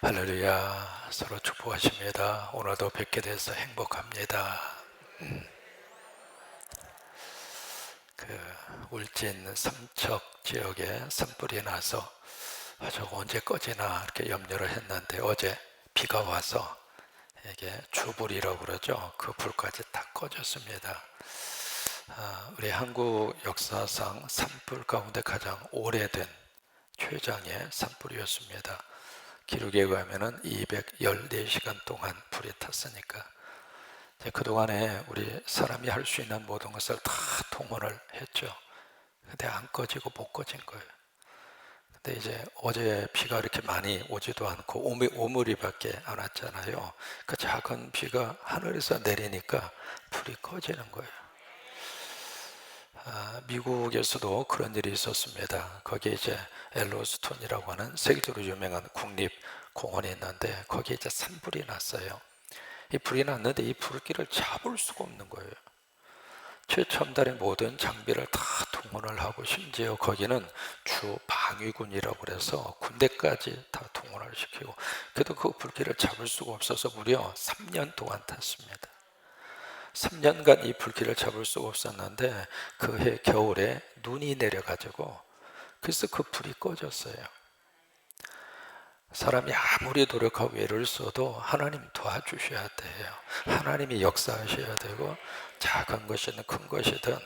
할렐루야. 서로 축복하십니다. 오늘도 뵙게 돼서 행복합니다. 울진 삼척 지역에 산불이 나서 저거 언제 꺼지나 이렇게 염려를 했는데 어제 비가 와서 이게 주불이라고 그러죠. 그 불까지 다 꺼졌습니다. 우리 한국 역사상 산불 가운데 가장 오래된 최장의 산불이었습니다. 기록에 의하면 214시간 동안 불이 탔으니까 그동안에 우리 사람이 할 수 있는 모든 것을 다 동원을 했죠. 근데 안 꺼지고 못 꺼진 거예요. 근데 이제 어제 비가 이렇게 많이 오지도 않고 오물이밖에 안 왔잖아요. 그 작은 비가 하늘에서 내리니까 불이 꺼지는 거예요. 미국에서도 그런 일이 있었습니다. 거기에 이제 엘로스톤이라고 하는 세계적으로 유명한 국립공원이 있는데 거기에 이제 산불이 났어요. 이 불이 났는데 이 불길을 잡을 수가 없는 거예요. 최첨단의 모든 장비를 다 동원을 하고 심지어 거기는 주 방위군이라고 그래서 군대까지 다 동원을 시키고 그래도 그 불길을 잡을 수가 없어서 무려 3년 동안 탔습니다. 3년간 이 불길을 잡을 수가 없었는데 그해 겨울에 눈이 내려가지고 그래서 그 불이 꺼졌어요. 사람이 아무리 노력하고 애를 써도 하나님 도와주셔야 돼요. 하나님이 역사하셔야 되고 작은 것이든 큰 것이든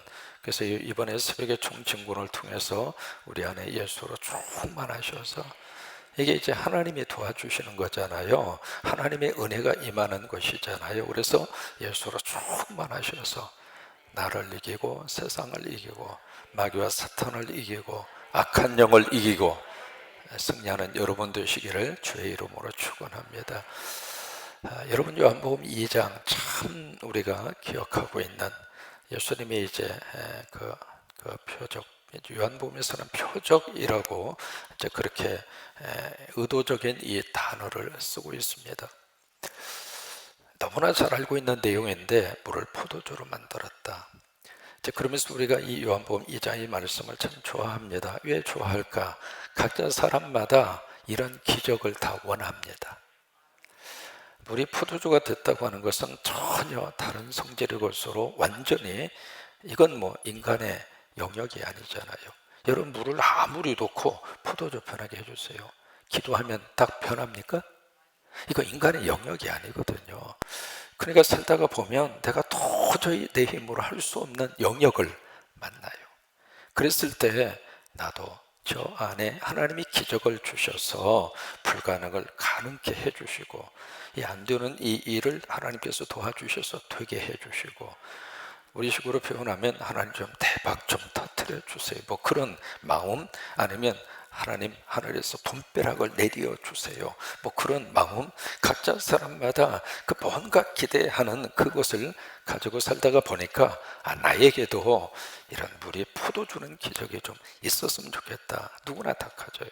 그래서 이번에 새벽의 총진군을 통해서 우리 안에 예수로 충만하셔서 이게 이제 하나님이 도와주시는 거잖아요. 하나님의 은혜가 임하는 것이잖아요. 그래서 예수로 충만하셔서 나를 이기고 세상을 이기고 마귀와 사탄을 이기고 악한 영을 이기고 승리하는 여러분 되시기를 주의 이름으로 축원합니다. 여러분 요한복음 2장 참 우리가 기억하고 있는 예수님이 이제 그 표적 요한복음에서는 표적이라고 이제 그렇게 의도적인 이 단어를 쓰고 있습니다. 너무나 잘 알고 있는 내용인데 물을 포도주로 만들었다. 그러면서 우리가 이 요한복음 2장 이 말씀을 참 좋아합니다. 왜 좋아할까? 각자 사람마다 이런 기적을 다 원합니다. 물이 포도주가 됐다고 하는 것은 전혀 다른 성질의 것으로 완전히 이건 뭐 인간의 영역이 아니잖아요. 여러분 물을 아무리 넣고 포도주 변하게 해주세요. 기도하면 딱 변합니까? 이거 인간의 영역이 아니거든요. 그러니까 살다가 보면 내가 도저히 내 힘으로 할 수 없는 영역을 만나요. 그랬을 때 나도 저 안에 하나님이 기적을 주셔서 불가능을 가능케 해주시고 이 안 되는 이 일을 하나님께서 도와주셔서 되게 해주시고 우리식으로 표현하면 하나님 좀 대박 좀 터뜨려 주세요. 뭐 그런 마음 아니면 하나님 하늘에서 돈벼락을 내려 주세요. 뭐 그런 마음 각자 사람마다 그 뭔가 기대하는 그것을 가지고 살다가 보니까 나에게도 이런 물이 포도주는 기적이 좀 있었으면 좋겠다. 누구나 다 가져요.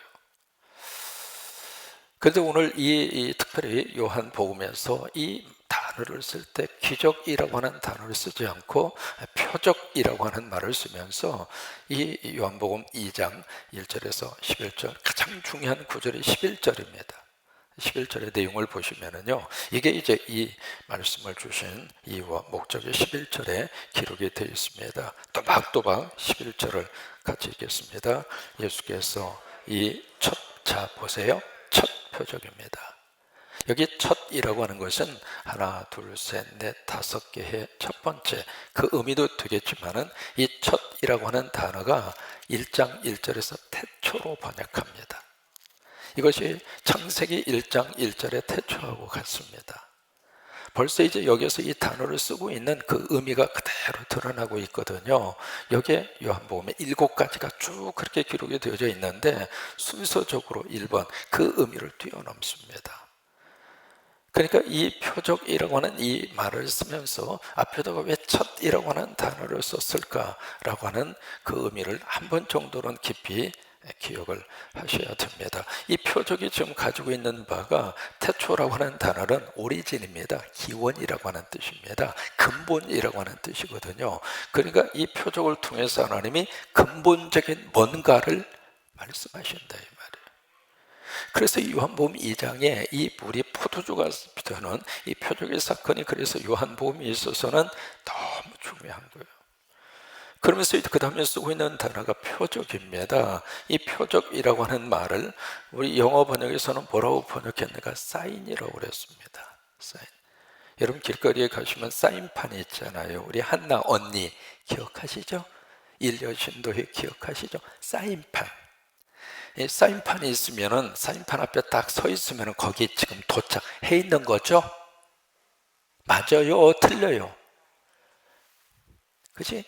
그런데 오늘 특별히 요한복음에서 이 단어를 쓸 때 기적이라고 하는 단어를 쓰지 않고 표적이라고 하는 말을 쓰면서 이 요한복음 2장 1절에서 11절 가장 중요한 구절이 11절입니다. 11절의 내용을 보시면은요, 이게 이제 이 말씀을 주신 이유와 목적이 11절에 기록이 되어 있습니다. 또박또박 11절을 같이 읽겠습니다. 예수께서 자 보세요. 첫 표적입니다. 여기 첫이라고 하는 것은 하나, 둘, 셋, 넷, 다섯 개의 첫 번째 그 의미도 되겠지만은 이 첫이라고 하는 단어가 1장 1절에서 태초로 번역합니다. 이것이 창세기 1장 1절의 태초하고 같습니다. 벌써 이제 여기서 이 단어를 쓰고 있는 그 의미가 그대로 드러나고 있거든요. 여기에 요한복음에 7가지가 쭉 그렇게 기록이 되어져 있는데 순서적으로 1번 그 의미를 뛰어넘습니다. 그러니까 이 표적이라고 하는 이 말을 쓰면서 앞에다가 왜 첫이라고 하는 단어를 썼을까라고 하는 그 의미를 한 번 정도는 깊이 기억을 하셔야 됩니다. 이 표적이 지금 가지고 있는 바가 태초라고 하는 단어는 오리진입니다. 기원이라고 하는 뜻입니다. 근본이라고 하는 뜻이거든요. 그러니까 이 표적을 통해서 하나님이 근본적인 뭔가를 말씀하신다 이 말이에요. 그래서 요한복음 2장에 이 물이 포도주가 되는 이 표적의 사건이, 그래서 요한복음에 있어서는 너무 중요한 거예요. 그러면서 그 다음에 쓰고 있는 단어가 표적입니다. 이 표적이라고 하는 말을 우리 영어 번역에서는 뭐라고 번역했는가? 사인이라고 그랬습니다. 사인. 여러분 길거리에 가시면 사인판이 있잖아요. 우리 한나 언니 기억하시죠? 일여신도회 기억하시죠? 사인판. 이 사인판이 있으면은, 사인판 앞에 딱 서 있으면은 거기 지금 도착해 있는 거죠? 맞아요? 틀려요? 그치?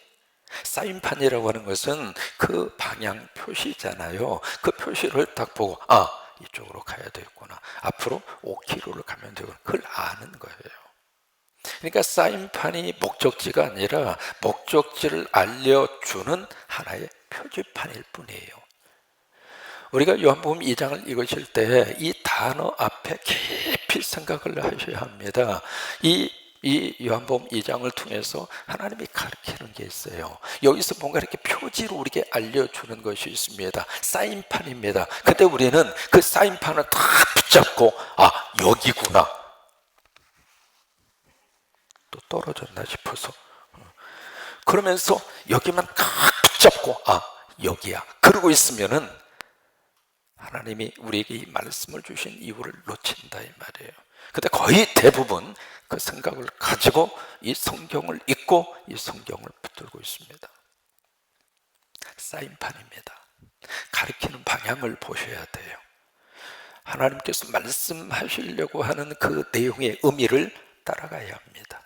사인판이라고 하는 것은 그 방향 표시잖아요. 그 표시를 딱 보고, 아, 이쪽으로 가야 되겠구나, 앞으로 5km를 가면 되구나, 그걸 아는 거예요. 그러니까 사인판이 목적지가 아니라 목적지를 알려주는 하나의 표지판일 뿐이에요. 우리가 요한복음 2장을 읽으실 때 이 단어 앞에 깊이 생각을 하셔야 합니다. 이 요한복음 2장을 통해서 하나님이 가르치는 게 있어요. 여기서 뭔가 이렇게 표지로 우리에게 알려주는 것이 있습니다. 사인판입니다. 근데 우리는 그 사인판을 다 붙잡고, 아, 여기구나, 또 떨어졌나 싶어서 그러면서 여기만 딱 붙잡고, 아, 여기야, 그러고 있으면은 하나님이 우리에게 이 말씀을 주신 이유를 놓친다 이 말이에요. 근데 거의 대부분 그 생각을 가지고 이 성경을 읽고 이 성경을 붙들고 있습니다. 사인판입니다. 가리키는 방향을 보셔야 돼요. 하나님께서 말씀하시려고 하는 그 내용의 의미를 따라가야 합니다.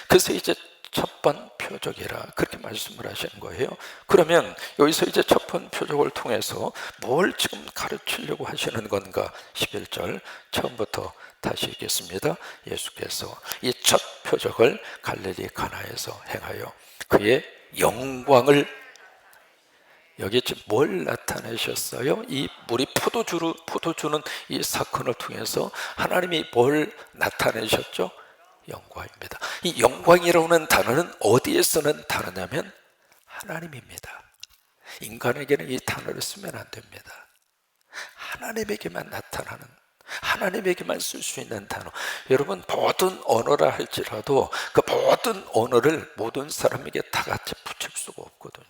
그래서 이제 첫 번 표적이라 그렇게 말씀을 하시는 거예요. 그러면 여기서 이제 첫 번 표적을 통해서 뭘 지금 가르치려고 하시는 건가? 11절 처음부터 다시 읽겠습니다. 예수께서 이 첫 표적을 갈릴리 가나에서 행하여 그의 영광을, 여기 지금 뭘 나타내셨어요? 이 물이 포도주는 이 사건을 통해서 하나님이 뭘 나타내셨죠? 영광입니다. 이 영광이라고 하는 단어는 어디에 쓰는 단어냐면 하나님입니다. 인간에게는 이 단어를 쓰면 안 됩니다. 하나님에게만 나타나는, 하나님에게만 쓸 수 있는 단어. 여러분, 모든 언어라 할지라도 그 모든 언어를 모든 사람에게 다 같이 붙일 수가 없거든요.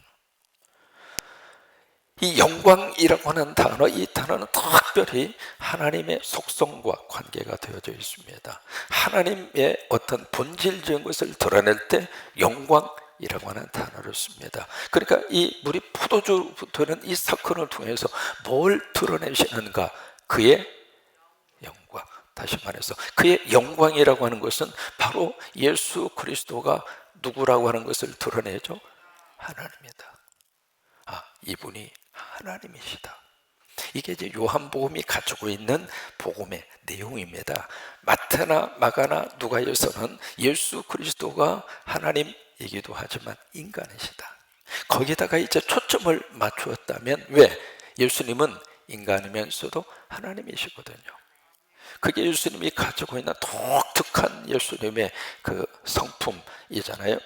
이 영광이라고 하는 단어, 이 단어는 특별히 하나님의 속성과 관계가 되어져 있습니다. 하나님의 어떤 본질적인 것을 드러낼 때 영광이라고 하는 단어를 씁니다. 그러니까 이 물이 포도주 되는 이 사건을 통해서 뭘 드러내시는가? 그의 영광. 다시 말해서 그의 영광이라고 하는 것은 바로 예수 그리스도가 누구라고 하는 것을 드러내죠? 하나님이다. 아, 이분이 하나님이시다. 이게 이제 요한복음이 가지고 있는 복음의 내용입니다. 마태나 마가나 누가에서는 예수 그리스도가 하나님이기도 하지만 인간이시다, 거기다가 이제 초점을 맞추었다면, 왜? 예수님은 인간이면서도 하나님이시거든요. 그게 예수님이 가지고 있는 독특한 예수님의 그 성품이잖아요.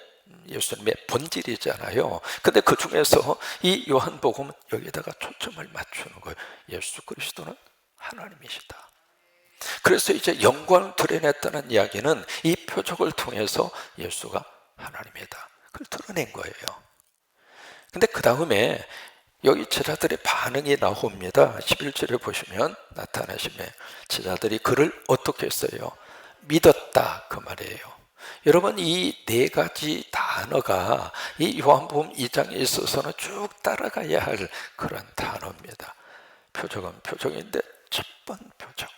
예수님의 본질이잖아요. 근데 그 중에서 이 요한복음은 여기다가 초점을 맞추는 거예요. 예수 그리스도는 하나님이시다. 그래서 이제 영광을 드러냈다는 이야기는 이 표적을 통해서 예수가 하나님이다, 그걸 드러낸 거예요. 근데 그 다음에 여기 제자들의 반응이 나옵니다. 11절에 보시면 나타나시면 제자들이 그를 어떻게 했어요? 믿었다, 그 말이에요. 여러분, 이 네 가지 단어가 이 요한복음 2장에 있어서는 쭉 따라가야 할 그런 단어입니다. 표적은 표적인데 첫 번 표적,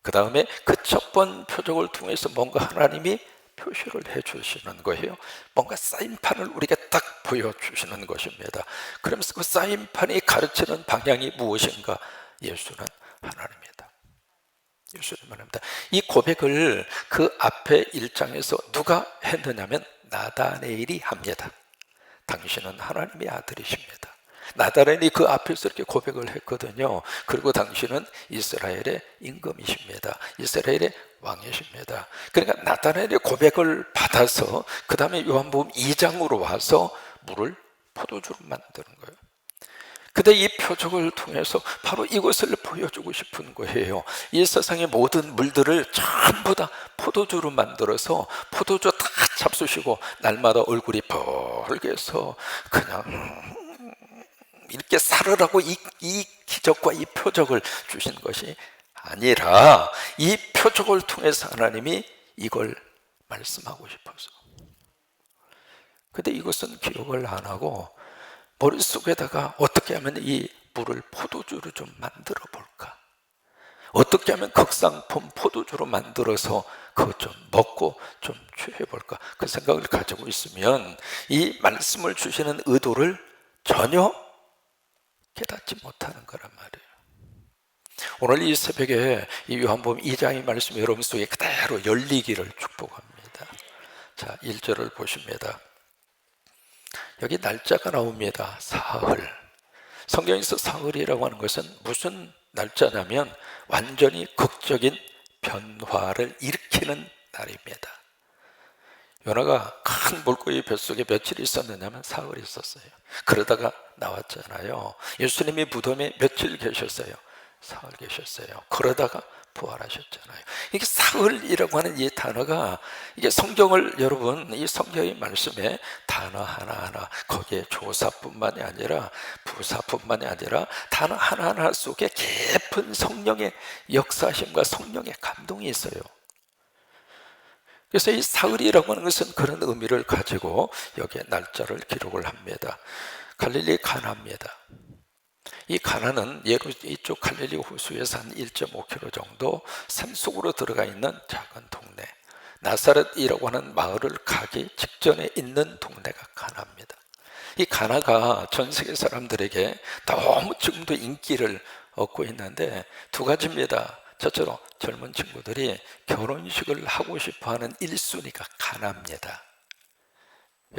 그 다음에 그 첫 번 표적을 통해서 뭔가 하나님이 표시를 해주시는 거예요. 뭔가 사인판을 우리에게 딱 보여주시는 것입니다. 그러면서 그 사인판이 가르치는 방향이 무엇인가? 예수는 하나님이다. 예수는 하나님이다. 이 고백을 그 앞에 1장에서 누가 했느냐면 나다네일이 합니다. 당신은 하나님의 아들이십니다. 나다레인이 그 앞에서 이렇게 고백을 했거든요. 그리고 당신은 이스라엘의 임금이십니다. 이스라엘의 왕이십니다. 그러니까 나다레인의 고백을 받아서 그 다음에 요한복음 2장으로 와서 물을 포도주로 만드는 거예요. 근데 이 표적을 통해서 바로 이것을 보여주고 싶은 거예요. 이 세상의 모든 물들을 전부 다 포도주로 만들어서 포도주 다 잡수시고 날마다 얼굴이 벌게서 그냥 이렇게 살으라고 이 기적과 이 표적을 주신 것이 아니라 이 표적을 통해서 하나님이 이걸 말씀하고 싶어서. 근데 이것은 기억을 안 하고 머릿속에다가 어떻게 하면 이 물을 포도주로 좀 만들어 볼까, 어떻게 하면 극상품 포도주로 만들어서 그것 좀 먹고 좀 취해 볼까, 그 생각을 가지고 있으면 이 말씀을 주시는 의도를 전혀 깨닫지 못하는 거란 말이에요. 오늘 이 새벽에 이 요한복음 2장의 말씀이 여러분 속에 그대로 열리기를 축복합니다. 자, 1절을 보십니다. 여기 날짜가 나옵니다. 사흘. 성경에서 사흘이라고 하는 것은 무슨 날짜냐면 완전히 극적인 변화를 일으키는 날입니다. 요나가 큰 물고기 뱃속에 며칠 있었느냐면 사흘 있었어요. 그러다가 나왔잖아요. 예수님이 무덤에 며칠 계셨어요? 사흘 계셨어요. 그러다가 부활하셨잖아요. 이게 사흘이라고 하는 이 단어가, 이게 성경을 여러분, 이 성경의 말씀에 단어 하나하나, 거기에 조사뿐만이 아니라 부사뿐만이 아니라 단어 하나하나 속에 깊은 성령의 역사심과 성령의 감동이 있어요. 그래서 이 사흘이라고 하는 것은 그런 의미를 가지고 여기에 날짜를 기록을 합니다. 갈릴리 가나입니다. 이 가나는 이쪽 갈릴리 호수에서 한 1.5km 정도 산속으로 들어가 있는 작은 동네, 나사렛이라고 하는 마을을 가기 직전에 있는 동네가 가나입니다. 이 가나가 전 세계 사람들에게 너무 지금도 인기를 얻고 있는데 두 가지입니다. 첫째로 젊은 친구들이 결혼식을 하고 싶어하는 1순위가 가나입니다.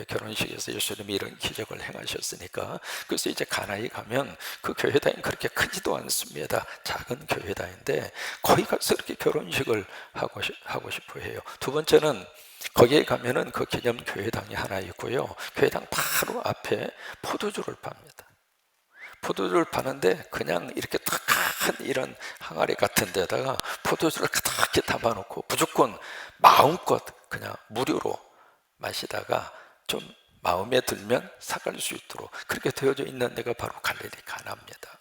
결혼식에서 예수님이 이런 기적을 행하셨으니까. 그래서 이제 가나에 가면 그 교회당이 그렇게 크지도 않습니다. 작은 교회당인데 거기 가서 이렇게 결혼식을 하고 싶어 해요. 두 번째는 거기에 가면은 그 기념 교회당이 하나 있고요, 교회당 바로 앞에 포도주를 팝니다. 포도주를 파는데 그냥 이렇게 딱 큰 이런 항아리 같은 데다가 포도주를 가득히 담아놓고 무조건 마음껏 그냥 무료로 마시다가 좀 마음에 들면 사갈 수 있도록 그렇게 되어져 있는 데가 바로 갈릴리 가나입니다.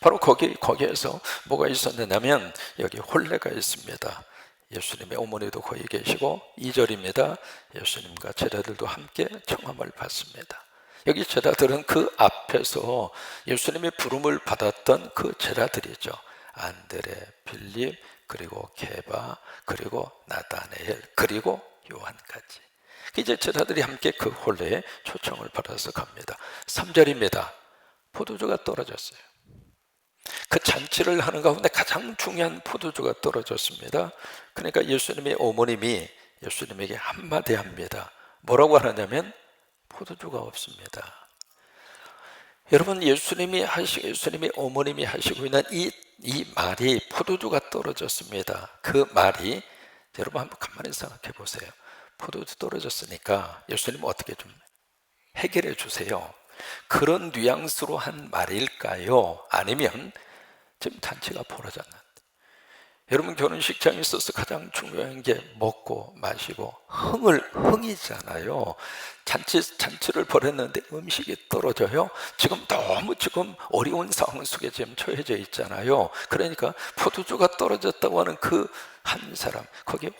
바로 거기에서 뭐가 있었느냐면 여기 혼례가 있습니다. 예수님의 어머니도 거기 계시고 2절입니다. 예수님과 제자들도 함께 청함을 받습니다. 여기 제자들은 그 앞에서 예수님의 부름을 받았던 그 제자들이죠. 안드레, 빌립, 그리고 게바, 그리고 나다네엘, 그리고 요한까지. 이제 제자들이 함께 그 혼례에 초청을 받아서 갑니다. 3절입니다. 포도주가 떨어졌어요. 그 잔치를 하는 가운데 가장 중요한 포도주가 떨어졌습니다. 그러니까 예수님의 어머님이 예수님에게 한마디 합니다. 뭐라고 하느냐면 포도주가 없습니다. 여러분, 예수님의 어머님이 하시고 있는 이 말이 포도주가 떨어졌습니다. 그 말이 여러분 한번 가만히 생각해 보세요. 포도주 떨어졌으니까 예수님은 어떻게 좀 해결해 주세요. 그런 뉘앙스로 한 말일까요? 아니면 지금 잔치가 벌어졌는데, 여러분 결혼식장에 있어서 가장 중요한 게 먹고 마시고 흥이잖아요. 잔치를 벌였는데 음식이 떨어져요. 지금 너무 어려운 상황 속에 지금 처해져 있잖아요. 그러니까 포도주가 떨어졌다고 하는 그 한 사람, 거기에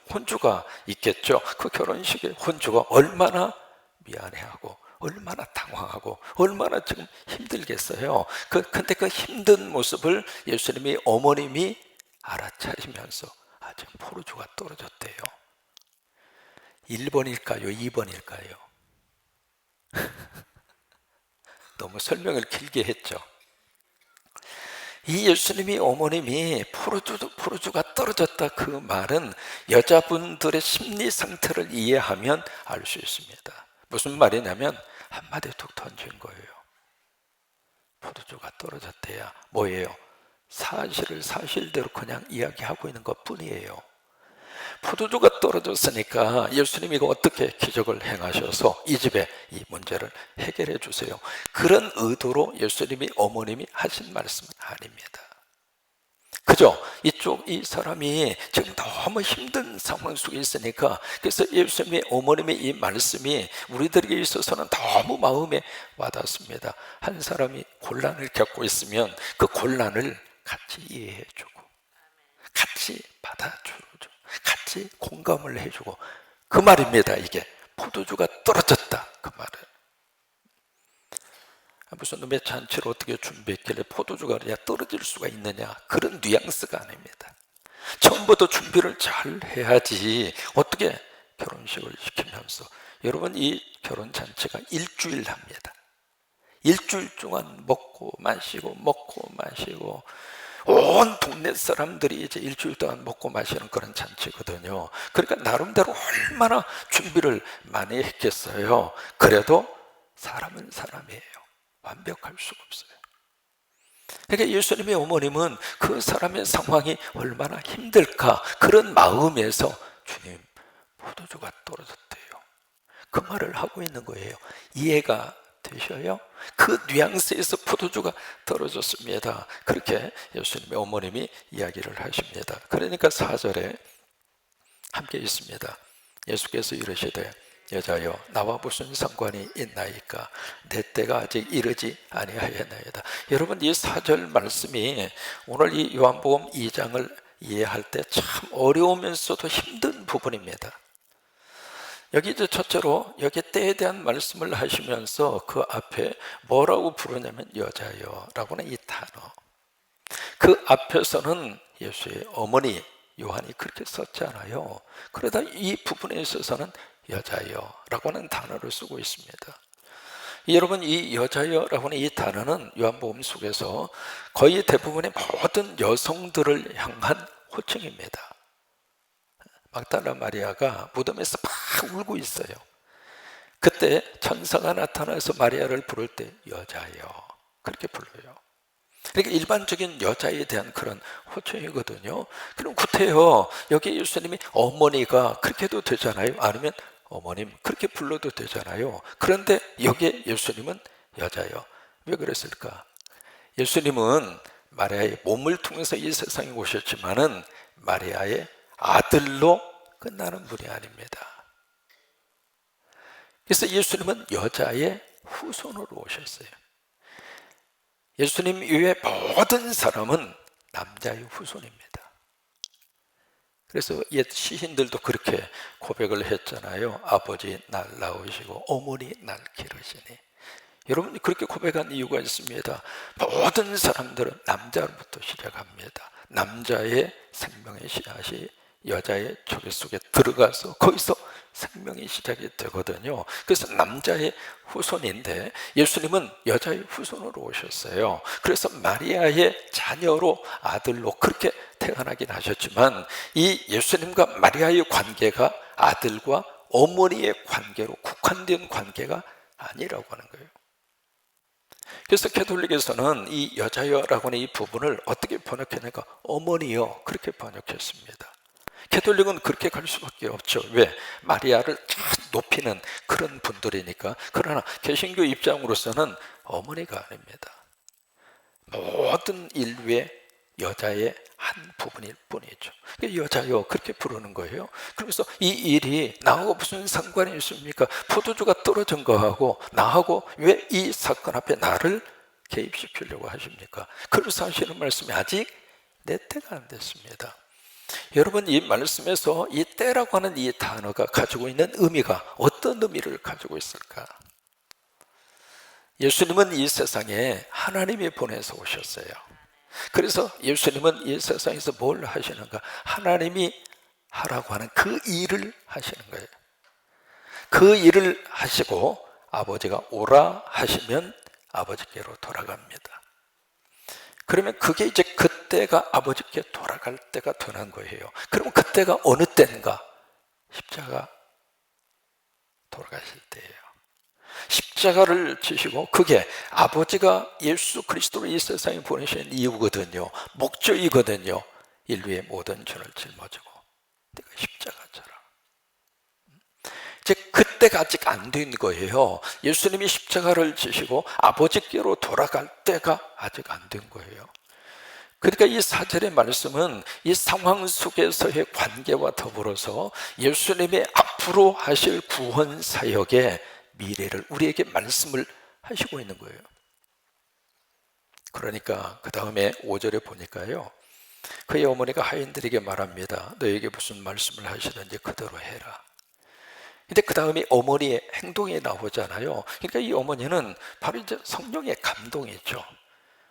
혼주가 있겠죠. 그 결혼식에 혼주가 얼마나 미안해하고 얼마나 당황하고 얼마나 지금 힘들겠어요. 근데 그 힘든 모습을 예수님이 어머님이 알아차리면서 지금 포도주가 떨어졌대요. 1번일까요? 2번일까요? 너무 설명을 길게 했죠. 이 예수님이 어머님이 포도주가 떨어졌다, 그 말은 여자분들의 심리 상태를 이해하면 알 수 있습니다. 무슨 말이냐면 한마디 툭 던진 거예요. 포도주가 떨어졌대야 뭐예요? 사실을 사실대로 그냥 이야기하고 있는 것 뿐이에요. 포도주가 떨어졌으니까 예수님이 이거 어떻게 기적을 행하셔서 이 집에 이 문제를 해결해 주세요. 그런 의도로 예수님이 어머님이 하신 말씀은 아닙니다. 그죠? 이 사람이 지금 너무 힘든 상황 속에 있으니까, 그래서 예수님의 어머님의 이 말씀이 우리들에게 있어서는 너무 마음에 와닿습니다. 한 사람이 곤란을 겪고 있으면 그 곤란을 같이 이해해주고, 같이 받아주고, 같이 공감을 해주고, 그 말입니다. 이게 포도주가 떨어졌다, 그 말은. 무슨 놈의 잔치를 어떻게 준비했길래 포도주가 그냥 떨어질 수가 있느냐, 그런 뉘앙스가 아닙니다. 처음부터 준비를 잘 해야지 어떻게 결혼식을 시키면서, 여러분 이 결혼잔치가 일주일 합니다. 일주일 동안 먹고 마시고 온 동네 사람들이 이제 일주일 동안 먹고 마시는 그런 잔치거든요. 그러니까 나름대로 얼마나 준비를 많이 했겠어요. 그래도 사람은 사람이에요. 완벽할 수가 없어요. 그러니까 예수님의 어머님은 그 사람의 상황이 얼마나 힘들까, 그런 마음에서 주님, 포도주가 떨어졌대요, 그 말을 하고 있는 거예요. 이해가 되셔요? 그 뉘앙스에서 포도주가 떨어졌습니다. 그렇게 예수님의 어머님이 이야기를 하십니다. 그러니까 4절에 함께 있습니다. 예수께서 이르시되 여자여 나와 무슨 상관이 있나이까, 내 때가 아직 이르지 아니하였나이다. 여러분 이 4절 말씀이 오늘 이 요한복음 2장을 이해할 때 참 어려우면서도 힘든 부분입니다. 여기 이제 첫째로 여기 때에 대한 말씀을 하시면서 그 앞에 뭐라고 부르냐면 여자여 라고는 이 단어, 그 앞에서는 예수의 어머니 요한이 그렇게 썼잖아요. 그러다 이 부분에 있어서는 여자여 라고 하는 단어를 쓰고 있습니다. 여러분 이 여자여 라고 하는 이 단어는 요한복음 속에서 거의 대부분의 모든 여성들을 향한 호칭입니다. 막달라 마리아가 무덤에서 막 울고 있어요. 그때 천사가 나타나서 마리아를 부를 때 여자여 그렇게 불러요. 그러니까 일반적인 여자에 대한 그런 호칭이거든요. 그럼 구태여 여기 예수님이 어머니가 그렇게 해도 되잖아요. 아니면 어머님 그렇게 불러도 되잖아요. 그런데 여기에 예수님은 여자여, 왜 그랬을까? 예수님은 마리아의 몸을 통해서 이 세상에 오셨지만은 마리아의 아들로 끝나는 분이 아닙니다. 그래서 예수님은 여자의 후손으로 오셨어요. 예수님 이외의 모든 사람은 남자의 후손입니다. 그래서 옛 시인들도 그렇게 고백을 했잖아요. 아버지 날 낳으시고 어머니 날 기르시니. 여러분이 그렇게 고백한 이유가 있습니다. 모든 사람들은 남자로부터 시작합니다. 남자의 생명의 씨앗이 여자의 조개 속에 들어가서 거기서 생명이 시작이 되거든요. 그래서 남자의 후손인데 예수님은 여자의 후손으로 오셨어요. 그래서 마리아의 자녀로 아들로 그렇게 태어나긴 하셨지만 이 예수님과 마리아의 관계가 아들과 어머니의 관계로 국한된 관계가 아니라고 하는 거예요. 그래서 가톨릭에서는 이 여자여라고 하는 이 부분을 어떻게 번역했는가? 어머니여 그렇게 번역했습니다. 가톨릭은 그렇게 갈 수밖에 없죠. 왜? 마리아를 높이는 그런 분들이니까. 그러나 개신교 입장으로서는 어머니가 아닙니다. 모든 인류의 여자의 한 부분일 뿐이죠. 여자여 그렇게 부르는 거예요. 그래서 이 일이 나하고 무슨 상관이 있습니까? 포도주가 떨어진 거하고 나하고 왜 이 사건 앞에 나를 개입시키려고 하십니까? 그래서 하시는 말씀이 아직 내 때가 안 됐습니다. 여러분 이 말씀에서 이 때라고 하는 이 단어가 가지고 있는 의미가 어떤 의미를 가지고 있을까? 예수님은 이 세상에 하나님이 보내서 오셨어요. 그래서 예수님은 이 세상에서 뭘 하시는가? 하나님이 하라고 하는 그 일을 하시는 거예요. 그 일을 하시고 아버지가 오라 하시면 아버지께로 돌아갑니다. 그러면 그게 이제 그때가 아버지께 돌아갈 때가 되는 거예요. 그러면 그때가 어느 때인가? 십자가 돌아가실 때예요. 십자가를 지시고 그게 아버지가 예수 그리스도를 이 세상에 보내신 이유거든요. 목적이거든요. 인류의 모든 죄를 짊어지고 내가 십자가 져라. 이제 그때가 아직 안 된 거예요. 예수님이 십자가를 지시고 아버지께로 돌아갈 때가 아직 안 된 거예요. 그러니까 이 4절의 말씀은 이 상황 속에서의 관계와 더불어서 예수님의 앞으로 하실 구원 사역의 미래를 우리에게 말씀을 하시고 있는 거예요. 그러니까 그 다음에 5절에 보니까요, 그의 어머니가 하인들에게 말합니다. 너에게 무슨 말씀을 하시든지 그대로 해라. 근데 그 다음에 어머니의 행동이 나오잖아요. 그러니까 이 어머니는 바로 이제 성령의 감동이죠.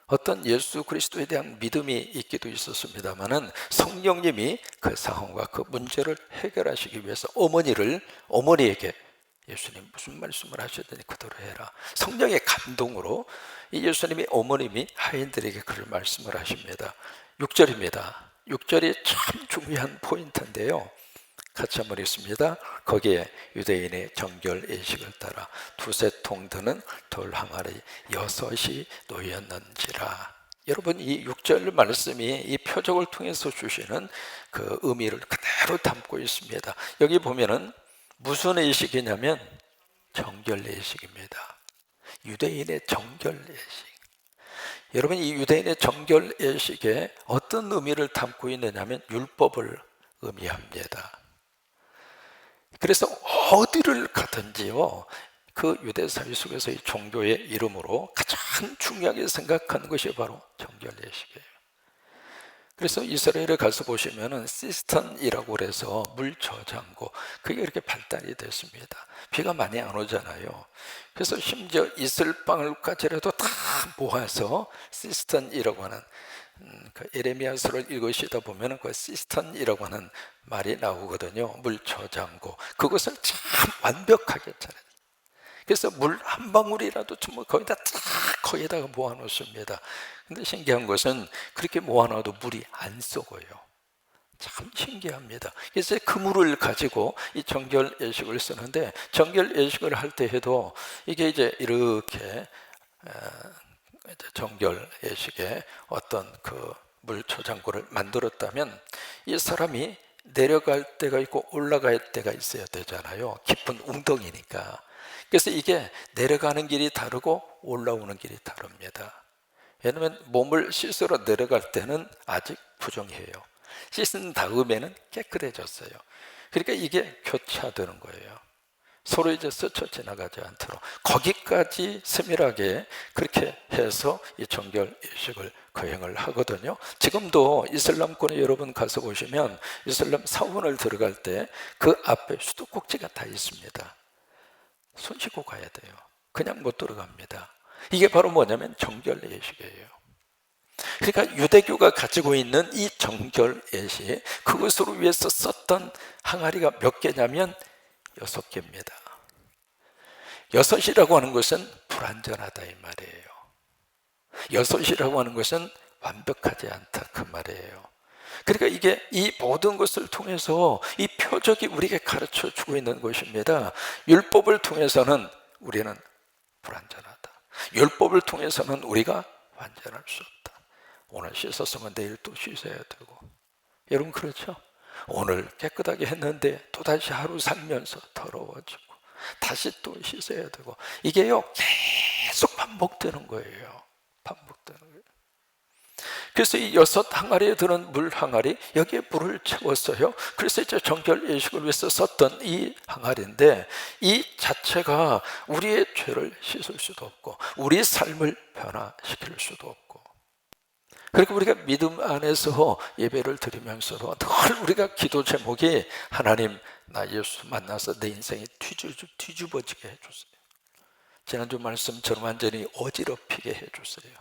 어떤 예수 그리스도에 대한 믿음이 있기도 있었습니다만은 성령님이 그 상황과 그 문제를 해결하시기 위해서 어머니에게 예수님 무슨 말씀을 하셨더니 그대로 해라. 성령의 감동으로 이 예수님이 어머님이 하인들에게 그를 말씀을 하십니다. 6절입니다. 6절이 참 중요한 포인트인데요. 같이 한번 읽습니다. 거기에 유대인의 정결 예식을 따라 두세 통 드는 돌 항아리 6이 놓였는지라. 여러분, 이 6절 말씀이 이 표적을 통해서 주시는 그 의미를 그대로 담고 있습니다. 여기 보면은 무슨 예식이냐면 정결 예식입니다. 유대인의 정결 예식. 여러분, 이 유대인의 정결 예식에 어떤 의미를 담고 있느냐면 율법을 의미합니다. 그래서 어디를 가든지요, 그 유대 사회 속에서의 종교의 이름으로 가장 중요하게 생각하는 것이 바로 정결 예식이에요. 그래서 이스라엘에 가서 보시면은 시스턴이라고 그래서 물 저장고, 그게 이렇게 발달이 됐습니다. 비가 많이 안 오잖아요. 그래서 심지어 이슬방울까지라도 다 모아서 시스턴이라고 하는 그 에레미야서를 읽으시다 보면 그 시스턴이라고 하는 말이 나오거든요. 물 저장고, 그것을 참 완벽하게 잘해요. 그래서 물 한 방울이라도 거기다 딱 거기다가 모아놓습니다. 근데 신기한 것은 그렇게 모아놔도 물이 안 썩어요. 참 신기합니다. 그래서 그 물을 가지고 이 정결 예식을 쓰는데, 정결 예식을 할 때 해도 이게 이제 이렇게 정결 예식에 어떤 그 물 저장고를 만들었다면 이 사람이 내려갈 때가 있고 올라갈 때가 있어야 되잖아요. 깊은 웅덩이니까. 그래서 이게 내려가는 길이 다르고 올라오는 길이 다릅니다. 왜냐하면 몸을 씻으러 내려갈 때는 아직 부정해요. 씻은 다음에는 깨끗해졌어요. 그러니까 이게 교차되는 거예요. 서로 이제 스쳐 지나가지 않도록 거기까지 세밀하게 그렇게 해서 이 정결 예식을 거행을 하거든요. 지금도 이슬람권에 여러분 가서 보시면 이슬람 사원을 들어갈 때 그 앞에 수도꼭지가 다 있습니다. 손 씻고 가야 돼요. 그냥 못 들어갑니다. 이게 바로 뭐냐면 정결 예식이에요. 그러니까 유대교가 가지고 있는 이 정결 예식, 그것으로 위해서 썼던 항아리가 몇 개냐면 6개입니다. 6이라고 하는 것은 불완전하다 이 말이에요. 6이라고 하는 것은 완벽하지 않다 그 말이에요. 그러니까 이게 이 모든 것을 통해서 이 표적이 우리에게 가르쳐 주고 있는 것입니다. 율법을 통해서는 우리는 불완전하다. 율법을 통해서는 우리가 완전할 수 없다. 오늘 씻었으면 내일 또 씻어야 되고, 여러분 그렇죠? 오늘 깨끗하게 했는데 또다시 하루 살면서 더러워지고 다시 또 씻어야 되고, 이게요 계속 반복되는 거예요. 반복되는 거예요. 그래서 이 6 항아리에 드는 물 항아리, 여기에 물을 채웠어요. 그래서 이제 정결 예식을 위해서 썼던 이 항아리인데, 이 자체가 우리의 죄를 씻을 수도 없고 우리 삶을 변화시킬 수도 없고, 그리고 우리가 믿음 안에서 예배를 드리면서도 늘 우리가 기도 제목이 하나님, 나 예수 만나서 내 인생이 뒤집어지게 해주세요. 지난주 말씀처럼 완전히 어지럽히게 해주세요.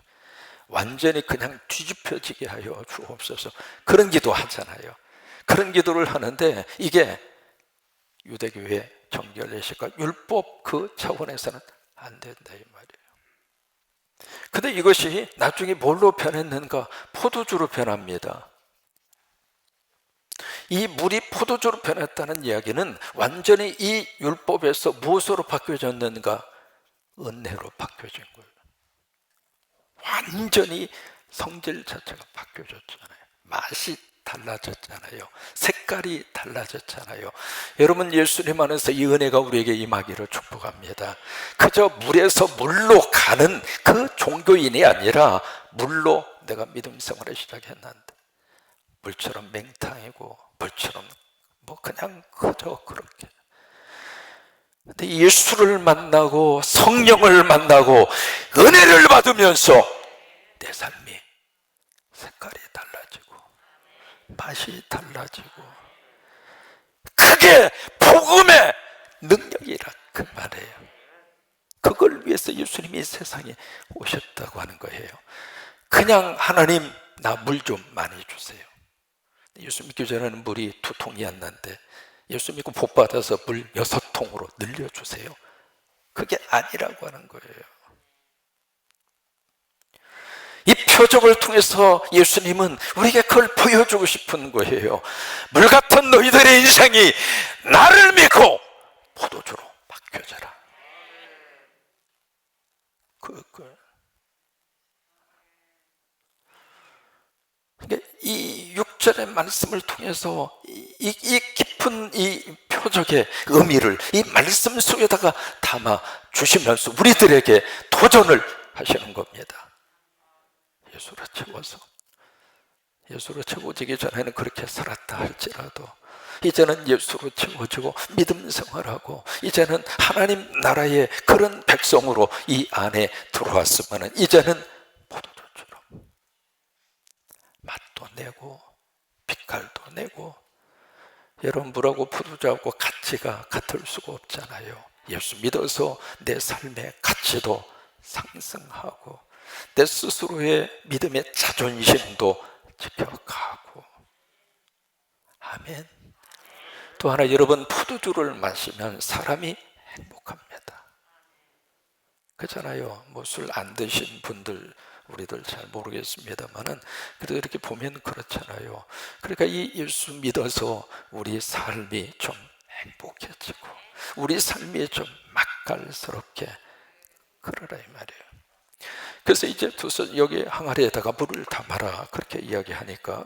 완전히 그냥 뒤집혀지게 하여 주옵소서. 그런 기도 하잖아요. 그런 기도를 하는데 이게 유대교의 정결 예식과 율법 그 차원에서는 안 된다 이 말이에요. 근데 이것이 나중에 뭘로 변했는가? 포도주로 변합니다. 이 물이 포도주로 변했다는 이야기는 완전히 이 율법에서 무엇으로 바뀌어졌는가? 은혜로 바뀌어진 거예요. 완전히 성질 자체가 바뀌어졌잖아요. 맛이 달라졌잖아요. 색깔이 달라졌잖아요. 여러분, 예수님 안에서 이 은혜가 우리에게 임하기를 축복합니다. 그저 물에서 물로 가는 그 종교인이 아니라 물로 내가 믿음 생활을 시작했는데 물처럼 맹탕이고 물처럼 뭐 그냥 그저 그렇게. 근데 예수를 만나고 성령을 만나고 은혜를 받으면서 내 삶이 색깔이 달라지고 맛이 달라지고, 그게 복음의 능력이라 그 말이에요. 그걸 위해서 예수님이 이 세상에 오셨다고 하는 거예요. 그냥 하나님 나 물 좀 많이 주세요. 예수 믿기 전에는 물이 2통이었는데 예수 믿고 복 받아서 물 6통으로 늘려주세요. 그게 아니라고 하는 거예요. 이 표적을 통해서 예수님은 우리에게 그걸 보여주고 싶은 거예요. 물 같은 너희들의 인생이 나를 믿고 포도주로 바뀌어져라. 이 6절의 말씀을 통해서 이 깊은 이 표적의 의미를 이 말씀 속에다가 담아 주시면서 우리들에게 도전을 하시는 겁니다. 예수로 채워서, 예수로 채워지기 전에는 그렇게 살았다 할지라도 이제는 예수로 채워지고 믿음 생활하고 이제는 하나님 나라의 그런 백성으로 이 안에 들어왔으면 이제는 포도주처럼 맛도 내고 빛깔도 내고. 여러분, 물하고 포도주하고 가치가 같을 수가 없잖아요. 예수 믿어서 내 삶의 가치도 상승하고 내 스스로의 믿음의 자존심도 지켜가고. 아멘. 또 하나, 여러분, 포도주를 마시면 사람이 행복합니다. 그렇잖아요. 뭐 술 안 드신 분들 우리들 잘 모르겠습니다만은 그래도 이렇게 보면 그렇잖아요. 그러니까 이 예수 믿어서 우리 삶이 좀 행복해지고 우리 삶이 좀 맛깔스럽게 그러라 이 말이에요. 그래서 이제 여기 항아리에다가 물을 담아라 그렇게 이야기하니까,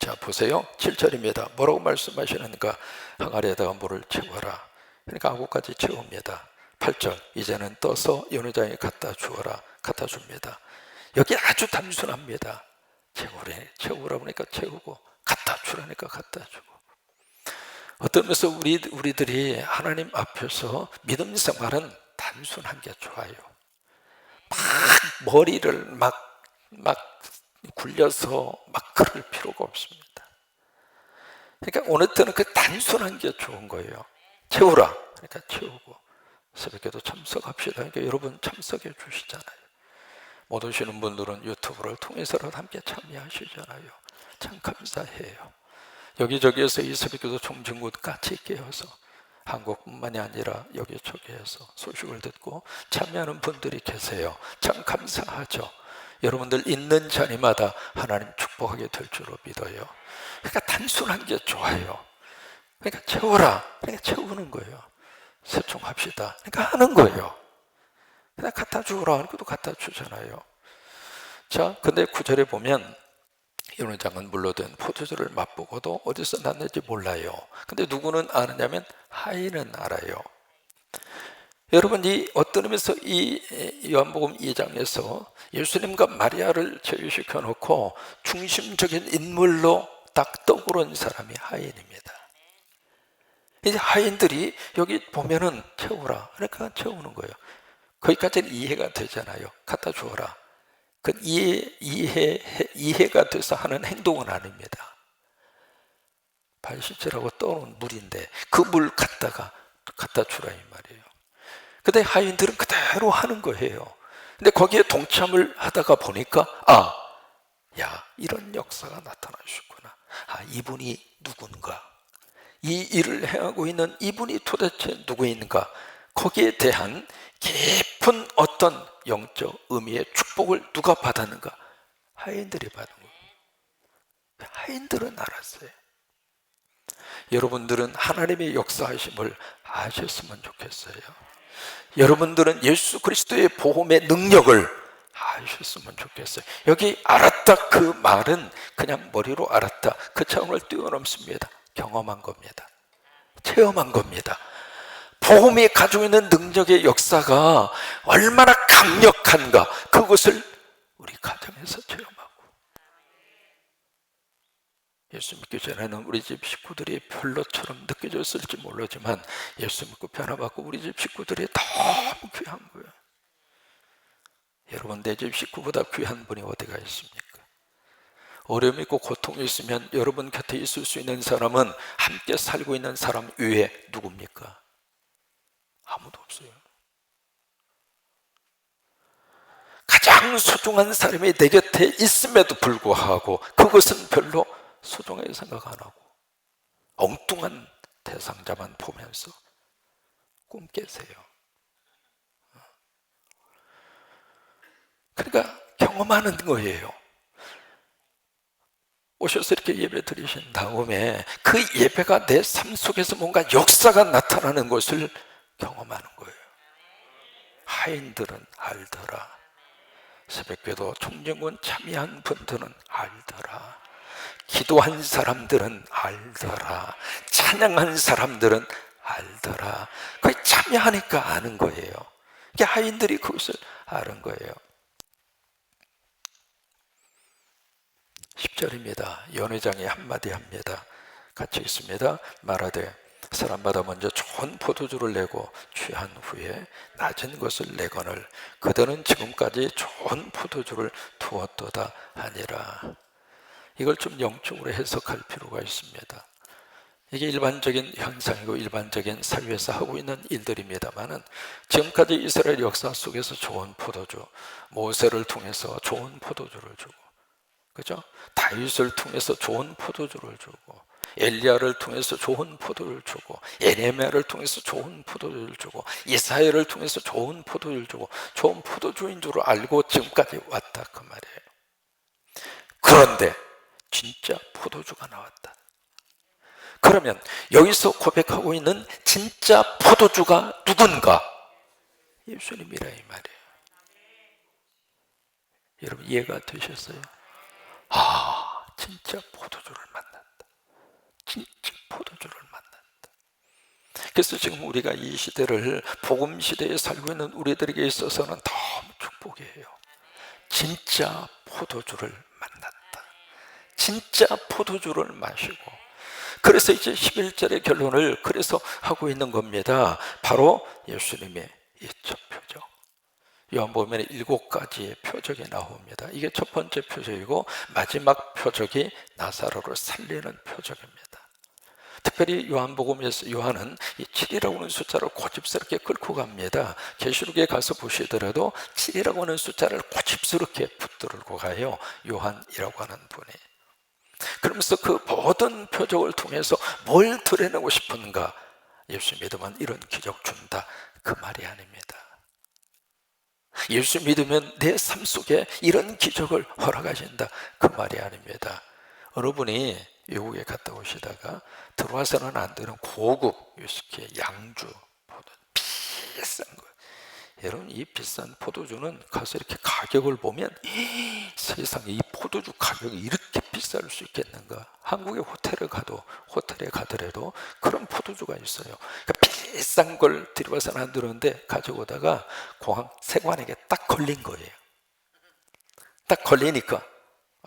자 보세요. 7절입니다. 뭐라고 말씀하시는가? 항아리에다가 물을 채워라. 그러니까 아구까지 채웁니다. 8절, 이제는 떠서 연회장에 갖다 주어라. 갖다 줍니다. 여기 아주 단순합니다. 채우라 보니까 채우고, 갖다 주라니까 갖다 주고. 어떤 면에서 우리들이 하나님 앞에서 믿음 생활은 단순한 게 좋아요. 막 머리를 막 굴려서 막 그럴 필요가 없습니다. 그러니까 어느 때는 그 단순한 게 좋은 거예요. 채우라. 그러니까 채우고. 새벽에도 참석합시다. 그러니까 여러분 참석해 주시잖아요. 못 오시는 분들은 유튜브를 통해서라도 함께 참여하시잖아요. 참 감사해요. 여기저기에서 이 새벽에도 총진굿같이 깨어서 한국뿐만이 아니라 여기저기에서 소식을 듣고 참여하는 분들이 계세요. 참 감사하죠. 여러분들 있는 자리마다 하나님 축복하게 될 줄로 믿어요. 그러니까 단순한 게 좋아요. 그러니까 채워라. 그러니까 채우는 거예요. 세총합시다. 그러니까 하는 거예요. 그냥 갖다 주라 하니까도 갖다 주잖아요. 자, 근데 9절에 보면 연회장은 물로 된 포도주를 맛보고도 어디서 났는지 몰라요. 근데 누구는 아느냐면 하인은 알아요. 여러분, 이 어떤 의미에서 이 요한복음 2장에서 예수님과 마리아를 제외시켜 놓고 중심적인 인물로 딱 떠오른 사람이 하인입니다. 이제 하인들이 여기 보면은 채우라. 그러니까 채우는 거예요. 거기까지는 이해가 되잖아요. 갖다 주어라. 그 이해가 돼서 하는 행동은 아닙니다. 발시체라고 떠오른 물인데 그 물 갖다 주라 이 말이에요. 근데 하인들은 그대로 하는 거예요. 근데 거기에 동참을 하다가 보니까 이런 역사가 나타나셨구나. 이분이 누군가? 이 일을 행하고 있는 이분이 도대체 누구인가? 거기에 대한 깊은 어떤 영적 의미의 축복을 누가 받았는가? 하인들이 받은 거예요. 하인들은 알았어요. 여러분들은 하나님의 역사하심을 아셨으면 좋겠어요. 여러분들은 예수 그리스도의 보험의 능력을 아셨으면 좋겠어요. 여기 알았다 그 말은 그냥 머리로 알았다 그 차원을 뛰어넘습니다. 경험한 겁니다. 체험한 겁니다. 복음이 가지고 있는 능력의 역사가 얼마나 강력한가, 그것을 우리 가정에서 체험하고, 예수 믿기 전에는 우리 집 식구들이 별로처럼 느껴졌을지 모르지만 예수 믿고 변화받고 우리 집 식구들이 너무 귀한 거예요. 여러분, 내 집 식구보다 귀한 분이 어디가 있습니까? 어려움이 있고 고통이 있으면 여러분 곁에 있을 수 있는 사람은 함께 살고 있는 사람 외에 누굽니까? 아무도 없어요. 가장 소중한 사람이 내 곁에 있음에도 불구하고 그것은 별로 소중하게 생각 안 하고 엉뚱한 대상자만 보면서 꿈 깨세요. 그러니까 경험하는 거예요. 오셔서 이렇게 예배 드리신 다음에 그 예배가 내 삶 속에서 뭔가 역사가 나타나는 것을 경험하는 거예요. 하인들은 알더라. 새벽기도 총정군 참여한 분들은 알더라. 기도한 사람들은 알더라. 찬양한 사람들은 알더라. 거의 참여하니까 아는 거예요. 이게 하인들이 그것을 아는 거예요. 10절입니다. 연회장이 한마디 합니다. 같이 있습니다. 말하되 사람마다 먼저 좋은 포도주를 내고 취한 후에 낮은 것을 내거늘 그들은 지금까지 좋은 포도주를 두었도다 하니라. 이걸 좀 영적으로 해석할 필요가 있습니다. 이게 일반적인 현상이고 일반적인 사회에서 하고 있는 일들입니다만은, 지금까지 이스라엘 역사 속에서 좋은 포도주, 모세를 통해서 좋은 포도주를 주고, 그죠? 다윗을 통해서 좋은 포도주를 주고, 엘리야를 통해서 좋은 포도를 주고, 예레미야를 통해서 좋은 포도주를 주고, 이사야를 통해서 좋은 포도주를 주고, 좋은 포도주인 줄 알고 지금까지 왔다 그 말이에요. 그런데 진짜 포도주가 나왔다. 그러면 여기서 고백하고 있는 진짜 포도주가 누군가? 예수님이라 이 말이에요. 여러분 이해가 되셨어요? 아, 진짜 포도주를 만났다. 진짜 포도주를 만났다. 그래서 지금 우리가 이 시대를 복음 시대에 살고 있는 우리들에게 있어서는 너무 축복이에요. 진짜 포도주를 만났다. 진짜 포도주를 마시고, 그래서 이제 11절의 결론을 그래서 하고 있는 겁니다. 바로 예수님의 이첫 표적. 요한복음에 7가지의 표적이 나옵니다. 이게 첫 번째 표적이고 마지막 표적이 나사로를 살리는 표적입니다. 특별히 요한복음에서 요한은 이 7이라고 하는 숫자를 고집스럽게 끌고 갑니다. 계시록에 가서 보시더라도 7이라고 하는 숫자를 고집스럽게 붙들고 가요. 요한이라고 하는 분이. 그러면서 그 모든 표적을 통해서 뭘 드러내고 싶은가? 예수 믿으면 이런 기적 준다, 그 말이 아닙니다. 예수 믿으면 내 삶 속에 이런 기적을 허락하신다, 그 말이 아닙니다. 어느 분이 외국에 갔다 오시다가 들어와서는 안 되는 고급 위스키, 양주, 포도, 비싼 거. 여러분, 이 비싼 포도주는 가서 이렇게 가격을 보면 세상에 이 포도주 가격이 이렇게 비쌀 수 있겠는가? 한국의 호텔에 가더라도 그런 포도주가 있어요. 그러니까 비싼 걸 들여와서는 안 되는데 가져오다가 공항 세관에게 딱 걸린 거예요. 딱 걸리니까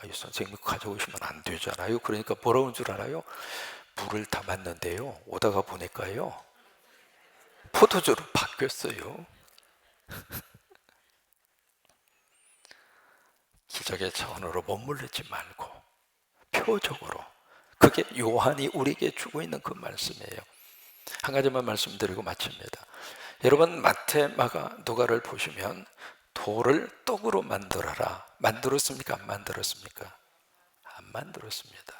이 선생님 가져오시면 안 되잖아요. 그러니까 뭐라고 하는 줄 알아요? 물을 담았는데요, 오다가 보니까요 포도주로 바뀌었어요. 기적의 차원으로 머물르지 말고 표적으로, 그게 요한이 우리에게 주고 있는 그 말씀이에요. 한 가지만 말씀드리고 마칩니다. 여러분, 마태, 마가, 누가를 보시면 돌을 떡으로 만들어라, 만들었습니까? 안 만들었습니까? 안 만들었습니다.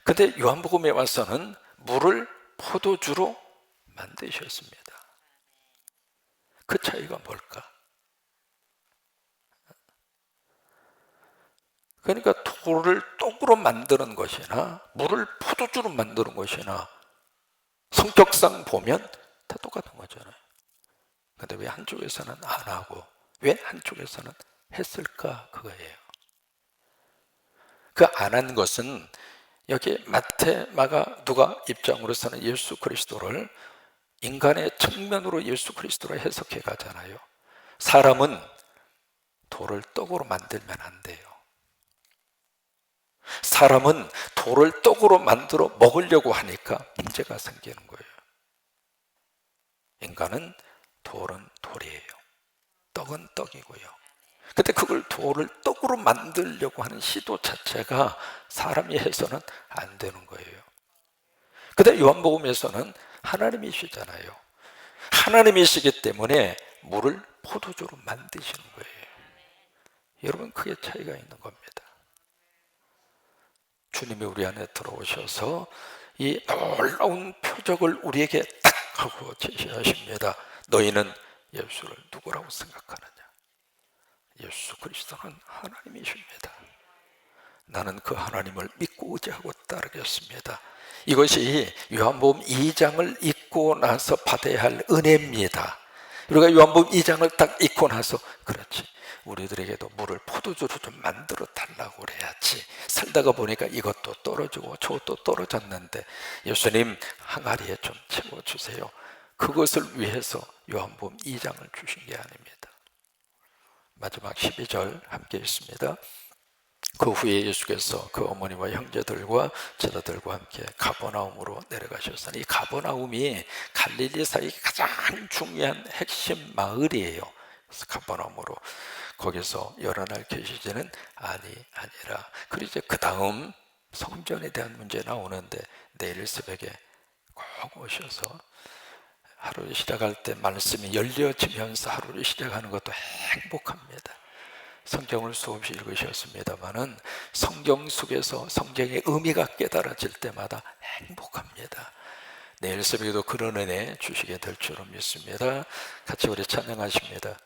근데 요한복음에 와서는 물을 포도주로 만드셨습니다. 그 차이가 뭘까? 그러니까 돌을 떡으로 만드는 것이나 물을 포도주로 만드는 것이나 성격상 보면 다 똑같은 거잖아요. 근데 왜 한쪽에서는 안 하고 왜 한쪽에서는 했을까? 그거예요. 그 안 한 것은 여기 마태, 마가, 누가 입장으로서는 예수 그리스도를 인간의 측면으로 예수 그리스도로 해석해 가잖아요. 사람은 돌을 떡으로 만들면 안 돼요. 사람은 돌을 떡으로 만들어 먹으려고 하니까 문제가 생기는 거예요. 인간은 돌은 돌이에요. 떡은 떡이고요. 근데 그걸 돌을 떡으로 만들려고 하는 시도 자체가 사람이 해서는 안 되는 거예요. 근데 요한복음에서는 하나님이시잖아요. 하나님이시기 때문에 물을 포도주로 만드시는 거예요. 여러분, 그게 차이가 있는 겁니다. 주님이 우리 안에 들어오셔서 이 놀라운 표적을 우리에게 딱 하고 제시하십니다. 너희는 예수를 누구라고 생각하느냐? 예수 그리스도는 하나님이십니다. 나는 그 하나님을 믿고 의지하고 따르겠습니다. 이것이 요한복음 2장을 읽고 나서 받아야 할 은혜입니다. 우리가 요한복음 2장을 딱 읽고 나서 그렇지, 우리들에게도 물을 포도주로 좀 만들어 달라고 그래야지. 살다가 보니까 이것도 떨어지고 저것도 떨어졌는데 예수님 항아리에 좀 채워주세요. 그것을 위해서 요한복음 2장을 주신 게 아닙니다. 마지막 12절 함께 읽습니다. 그 후에 예수께서 그 어머니와 형제들과 제자들과 함께 가버나움으로 내려가셨으니, 이 가버나움이 갈릴리사의 가장 중요한 핵심 마을이에요. 그래서 가버나움으로, 거기서 여러 날 계시지는 아니라. 그리고 이제 그 다음 성전에 대한 문제 나오는데, 내일 새벽에 꼭 오셔서 하루를 시작할 때 말씀이 열려지면서 하루를 시작하는 것도 행복합니다. 성경을 수없이 읽으셨습니다마는 성경 속에서 성경의 의미가 깨달아질 때마다 행복합니다. 내일 새벽에도 그런 은혜 주시게 될 줄로 믿습니다. 같이 우리 찬양하십니다.